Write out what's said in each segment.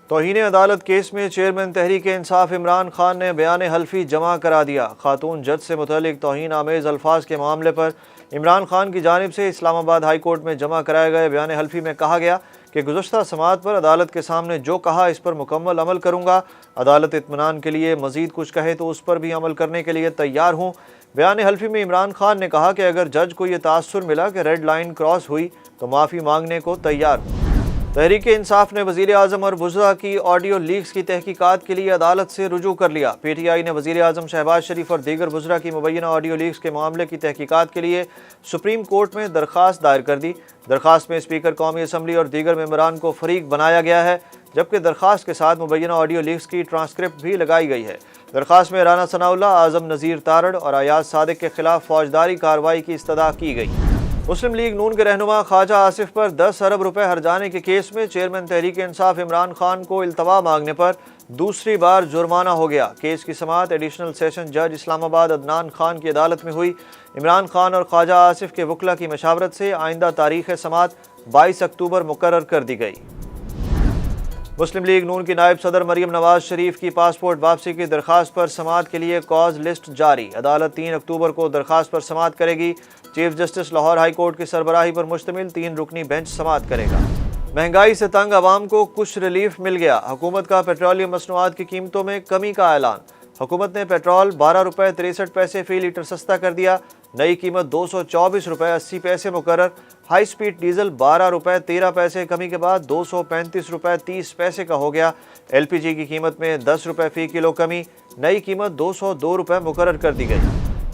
توہین عدالت کیس میں چیئرمین تحریک انصاف عمران خان نے بیان حلفی جمع کرا دیا۔ خاتون جج سے متعلق توہین آمیز الفاظ کے معاملے پر عمران خان کی جانب سے اسلام آباد ہائی کورٹ میں جمع کرائے گئے بیان حلفی میں کہا گیا کہ گزشتہ سماعت پر عدالت کے سامنے جو کہا اس پر مکمل عمل کروں گا۔ عدالت اطمینان کے لیے مزید کچھ کہے تو اس پر بھی عمل کرنے کے لیے تیار ہوں۔ بیان حلفی میں عمران خان نے کہا کہ اگر جج کو یہ تاثر ملا کہ ریڈ لائن کراس ہوئی تو معافی مانگنے کو تیار ہوں۔ تحریک انصاف نے وزیر اعظم اور وزراء کی آڈیو لیکس کی تحقیقات کے لیے عدالت سے رجوع کر لیا۔ پی ٹی آئی نے وزیر اعظم شہباز شریف اور دیگر وزراء کی مبینہ آڈیو لیکس کے معاملے کی تحقیقات کے لیے سپریم کورٹ میں درخواست دائر کر دی۔ درخواست میں اسپیکر قومی اسمبلی اور دیگر ممبران کو فریق بنایا گیا ہے، جبکہ درخواست کے ساتھ مبینہ آڈیو لیکس کی ٹرانسکرپٹ بھی لگائی گئی ہے۔ درخواست میں رانا ثناء اللہ، اعظم نذیر تارڑ اور ایاز صادق کے خلاف فوجداری کارروائی کی استدعا کی گئی۔ مسلم لیگ نون کے رہنما خواجہ آصف پر 10 ارب روپے ہرجانے کے کیس میں چیئرمین تحریک انصاف عمران خان کو التوا مانگنے پر دوسری بار جرمانہ ہو گیا۔ کیس کی سماعت ایڈیشنل سیشن جج اسلام آباد عدنان خان کی عدالت میں ہوئی۔ عمران خان اور خواجہ آصف کے وکلاء کی مشاورت سے آئندہ تاریخ سماعت 22 اکتوبر مقرر کر دی گئی۔ مسلم لیگ نون کی نائب صدر مریم نواز شریف کی پاسپورٹ واپسی کی درخواست پر سماعت کے لیے کاز لسٹ جاری۔ عدالت 3 اکتوبر کو درخواست پر سماعت کرے گی۔ Chief justice Lahore high court کی سربراہی پر مشتمل 3 رکنی بینچ سماعت کرے گا۔ مہنگائی سے تنگ عوام کو کچھ ریلیف مل گیا۔ حکومت کا پیٹرولیم مصنوعات کی قیمتوں میں کمی کا اعلان۔ حکومت نے پیٹرول 12 روپے 63 پیسے فی لیٹر سستا کر دیا۔ نئی قیمت 224 روپے 80 پیسے مقرر۔ ہائی سپیڈ ڈیزل 12 روپے 13 پیسے کمی کے بعد 235 روپے 30 پیسے کا ہو گیا۔ ایل پی جی کی قیمت میں 10 روپے فی کلو کمی، نئی قیمت 202 روپے مقرر کر دی گئی۔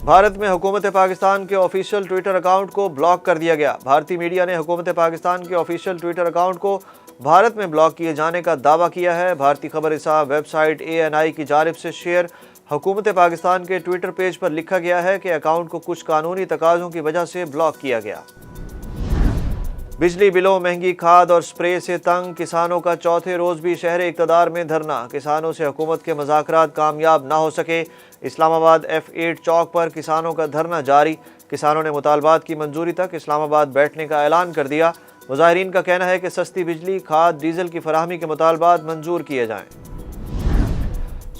بھارت میں حکومت پاکستان کے آفیشیل ٹویٹر اکاؤنٹ کو بلاک کر دیا گیا۔ بھارتی میڈیا نے حکومت پاکستان کے آفیشیل ٹویٹر اکاؤنٹ کو بھارت میں بلاک کیے جانے کا دعویٰ کیا ہے۔ بھارتی خبر رساں ویب سائٹ ANI کی جانب سے شیئر حکومت پاکستان کے ٹویٹر پیج پر لکھا گیا ہے کہ اکاؤنٹ کو کچھ قانونی تقاضوں کی وجہ سے بلاک کیا گیا۔ بجلی بلوں، مہنگی کھاد اور سپرے سے تنگ کسانوں کا چوتھے روز بھی شہر اقتدار میں دھرنا۔ کسانوں سے حکومت کے مذاکرات کامیاب نہ ہو سکے۔ اسلام آباد F8 چوک پر کسانوں کا دھرنا جاری۔ کسانوں نے مطالبات کی منظوری تک اسلام آباد بیٹھنے کا اعلان کر دیا۔ مظاہرین کا کہنا ہے کہ سستی بجلی، کھاد، ڈیزل کی فراہمی کے مطالبات منظور کیے جائیں۔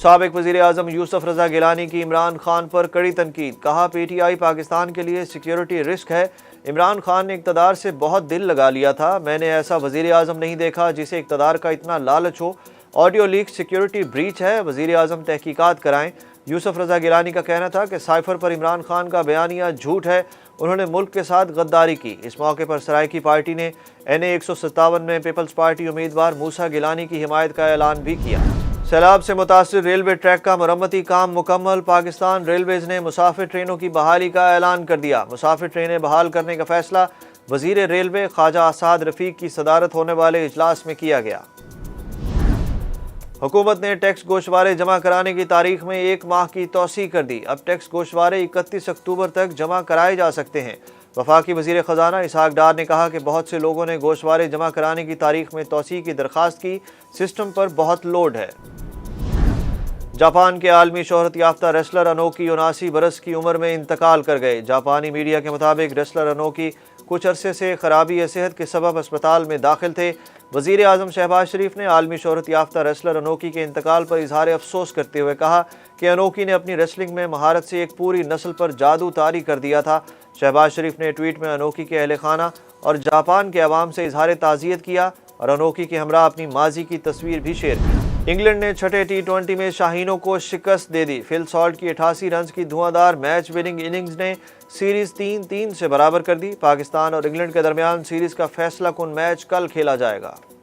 سابق وزیر اعظم یوسف رضا گیلانی کی عمران خان پر کڑی تنقید۔ کہا پی ٹی آئی پاکستان کے لیے سیکیورٹی رسک ہے۔ عمران خان نے اقتدار سے بہت دل لگا لیا تھا۔ میں نے ایسا وزیر اعظم نہیں دیکھا جسے اقتدار کا اتنا لالچ ہو۔ آڈیو لیک سیکیورٹی بریچ ہے، وزیر اعظم تحقیقات کرائیں۔ یوسف رضا گیلانی کا کہنا تھا کہ سائفر پر عمران خان کا بیانیہ جھوٹ ہے، انہوں نے ملک کے ساتھ غداری کی۔ اس موقع پر سرائیکی پارٹی نے NA 157 میں پیپلز پارٹی امیدوار موسیٰ گیلانی کی حمایت کا اعلان بھی کیا۔ سیلاب سے متاثر ریلوے ٹریک کا مرمتی کام مکمل۔ پاکستان ریلویز نے مسافر ٹرینوں کی بحالی کا اعلان کر دیا۔ مسافر ٹرینیں بحال کرنے کا فیصلہ وزیر ریلوے خواجہ اسعد رفیق کی صدارت ہونے والے اجلاس میں کیا گیا۔ حکومت نے ٹیکس گوشوارے جمع کرانے کی تاریخ میں 1 ماہ کی توسیع کر دی۔ اب ٹیکس گوشوارے 31 اکتوبر تک جمع کرائے جا سکتے ہیں۔ وفاقی وزیر خزانہ اسحاق ڈار نے کہا کہ بہت سے لوگوں نے گوشوارے جمع کرانے کی تاریخ میں توسیع کی درخواست کی، سسٹم پر بہت لوڈ ہے۔ جاپان کے عالمی شہرت یافتہ ریسلر انوکی 79 برس کی عمر میں انتقال کر گئے۔ جاپانی میڈیا کے مطابق ریسلر انوکی کچھ عرصے سے خرابی صحت کے سبب اسپتال میں داخل تھے۔ وزیر اعظم شہباز شریف نے عالمی شہرت یافتہ ریسلر انوکی کے انتقال پر اظہار افسوس کرتے ہوئے کہا کہ انوکی نے اپنی ریسلنگ میں مہارت سے ایک پوری نسل پر جادو طاری کر دیا تھا۔ شہباز شریف نے ٹویٹ میں انوکی کے اہل خانہ اور جاپان کے عوام سے اظہار تعزیت کیا اور انوکی کے ہمراہ اپنی ماضی کی تصویر بھی شیئر کی۔ انگلینڈ نے چھٹے T20 میں شاہینوں کو شکست دے دی۔ فل سالٹ کی 88 رنز کی دھواں میچ وننگ اننگز نے سیریز 3-3 سے برابر کر دی۔ پاکستان اور انگلینڈ کے درمیان سیریز کا فیصلہ کن میچ کل کھیلا جائے گا۔